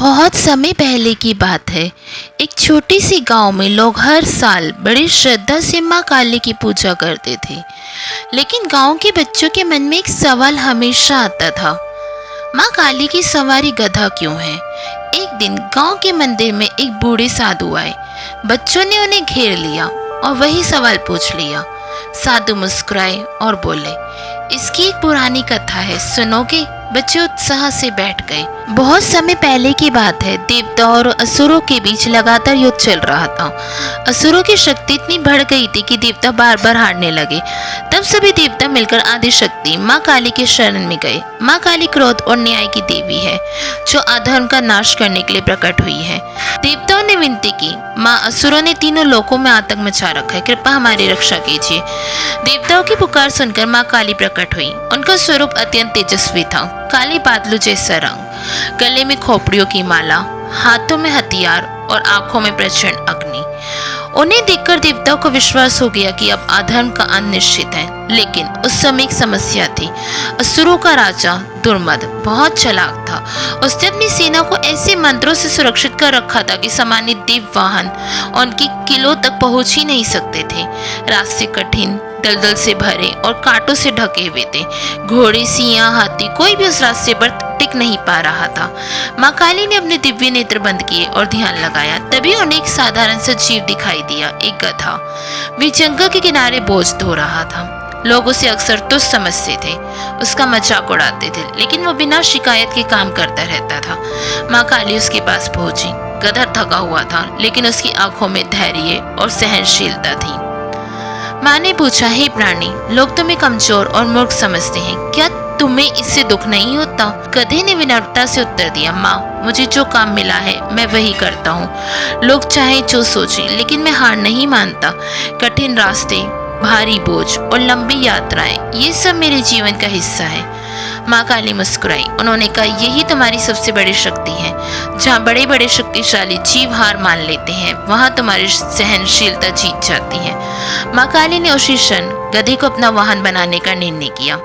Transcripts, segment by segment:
बहुत समय पहले की बात है। एक छोटी सी गांव में लोग हर साल बड़ी श्रद्धा से माँ काली की पूजा करते थे। लेकिन गांव के बच्चों के मन में एक सवाल हमेशा आता था, माँ काली की सवारी गधा क्यों है। एक दिन गांव के मंदिर में एक बूढ़े साधु आए। बच्चों ने उन्हें घेर लिया और वही सवाल पूछ लिया। साधु मुस्कुराए और बोले, इसकी एक पुरानी कथा है, सुनोगे। बच्चे उत्साह से बैठ गए। बहुत समय पहले की बात है। देवताओं और असुरों के बीच लगातार युद्ध चल रहा था। असुरों की शक्ति इतनी बढ़ गई थी कि देवता बार बार हारने लगे। तब सभी देवता मिलकर आदि शक्ति माँ काली के शरण में गए। माँ काली क्रोध और न्याय की देवी है, जो अधर्म का नाश करने के लिए प्रकट हुई है। देवताओं ने विनती की, माँ असुरों ने तीनों लोकों में आतंक मचा रखा है, कृपा हमारी रक्षा कीजिए। देवताओं की पुकार सुनकर माँ काली प्रकट हुई। उनका स्वरूप अत्यंत तेजस्वी था, काले बादलों जैसा रंग, गले में खोपड़ियों की माला, हाथों में हथियार और आंखों में प्रचंड अग्नि। उन्हें देखकर देवताओं को विश्वास हो गया कि अब अधर्म का अंत निश्चित है। लेकिन उस समय एक समस्या थी। असुरों का राजा दुर्मद बहुत चालाक था। उसने अपनी सेना को ऐसे मंत्रों से सुरक्षित कर रखा था कि सामान्य दिव्य वाहन उनके किलों तक पहुंच ही नहीं सकते थे। रास्ते कठिन, दलदल से भरे और कांटों से ढके हुए थे। घोड़े, सियां, हाथी, कोई भी उस रास्ते पर टिक नहीं पा रहा था। माँ काली ने अपने दिव्य नेत्र बंद किए और ध्यान लगाया। तभी उन्हें एक साधारण सा जीव दिखाई दिया, एक गधा। वे जंगल के किनारे बोझ ढो रहा था। लोग उसे अक्सर तुच्छ समझते थे, उसका मजाक उड़ाते थे, लेकिन वो बिना शिकायत के काम करता रहता था। माँ काली उसके पास पहुंची। गधा थका हुआ था, लेकिन उसकी आंखों में धैर्य और सहनशीलता थी। माँ ने पूछा, हे प्राणी, लोग तुम्हें कमजोर और मूर्ख समझते हैं, क्या तुम्हें इससे दुख नहीं होता। गधे ने विनम्रता से उत्तर दिया, माँ, मुझे जो काम मिला है मैं वही करता हूँ। लोग चाहे जो सोचें, लेकिन मैं हार नहीं मानता। कठिन रास्ते, भारी बोझ और लंबी यात्राएं, ये सब मेरे जीवन का हिस्सा है। माँ काली मुस्कुराई। उन्होंने कहा, यही तुम्हारी सबसे बड़ी शक्ति है। जहाँ बड़े बड़े शक्तिशाली जीव हार मान लेते हैं, वहाँ तुम्हारी सहनशीलता जीत जाती है। माँ काली ने उसी क्षण गधे को अपना वाहन बनाने का निर्णय किया।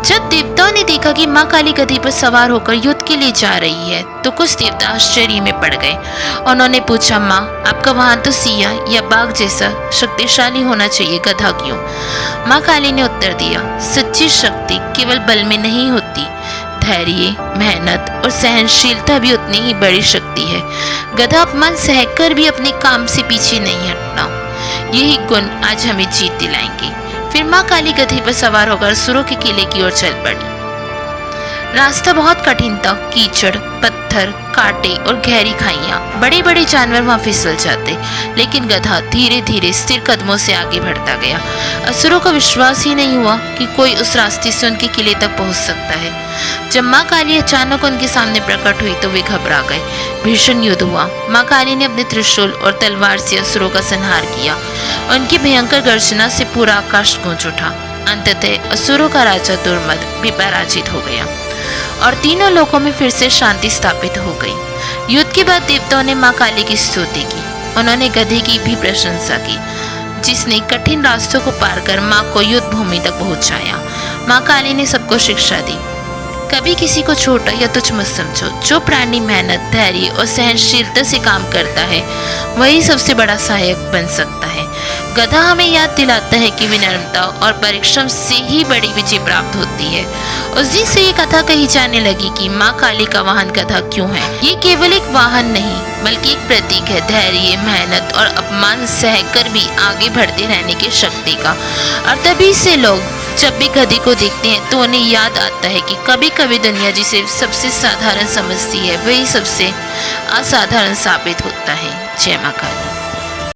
जब देवताओं ने देखा कि माँ काली गधे पर सवार होकर युद्ध के लिए जा रही है, तो कुछ देवता आश्चर्य में पड़ गए। उन्होंने पूछा, माँ, आपका वाहन तो सिंह या बाघ जैसा शक्तिशाली होना चाहिए, गधा क्यों। माँ काली ने उत्तर दिया, सच्ची शक्ति केवल बल में नहीं होती, धैर्य, मेहनत और सहनशीलता भी उतनी ही बड़ी शक्ति है। गधा अपमान सहकर भी अपने काम से पीछे नहीं हटना। यही गुण आज हमें जीत दिलाएंगे। फिर माँ काली गधे पर सवार होकर असुरों के किले की ओर चल पड़ी। रास्ता बहुत कठिन था। कीचड़, पत्थर, कांटे और गहरी खाइयां। बड़े बड़े जानवर वहां फिसल जाते, लेकिन गधा धीरे धीरे स्थिर कदमों से आगे बढ़ता गया। असुरों को विश्वास ही नहीं हुआ कि कोई उस रास्ते से उनके किले तक पहुंच सकता है। जब माँ काली अचानक उनके सामने प्रकट हुई तो वे घबरा गए। भीषण युद्ध हुआ। माँ काली ने अपने त्रिशूल और तलवार से असुरों का संहार किया। उनकी भयंकर गर्जना से पूरा आकाश गूंज उठा। अंततः असुरों का राजा दुर्मद भी पराजित हो गया और तीनों लोकों में फिर से शांति स्थापित हो गई। युद्ध के बाद देवताओं ने माँ काली की स्तुति की। उन्होंने गधे की भी प्रशंसा की, जिसने कठिन रास्तों को पार कर माँ को युद्ध भूमि तक पहुंचाया। माँ काली ने सबको शिक्षा दी, कभी किसी को छोटा या तुच्छ मत समझो। जो प्राणी मेहनत, धैर्य और सहनशीलता से काम करता है, वही सबसे बड़ा सहायक बन सकता है। गधा हमें याद दिलाता है कि विनम्रता और परिश्रम से ही बड़ी विजय प्राप्त होती है। उस दिन से ये कथा कही जाने लगी कि माँ काली का वाहन गधा क्यों है। ये केवल एक वाहन नहीं, बल्कि एक प्रतीक है धैर्य, मेहनत और अपमान सहकर भी आगे बढ़ते रहने की शक्ति का। और तभी से लोग जब भी गधे को देखते हैं तो उन्हें याद आता है कि कभी कभी दुनिया जिसे सबसे साधारण समझती है, वही सबसे असाधारण साबित होता है। जय माँ काली।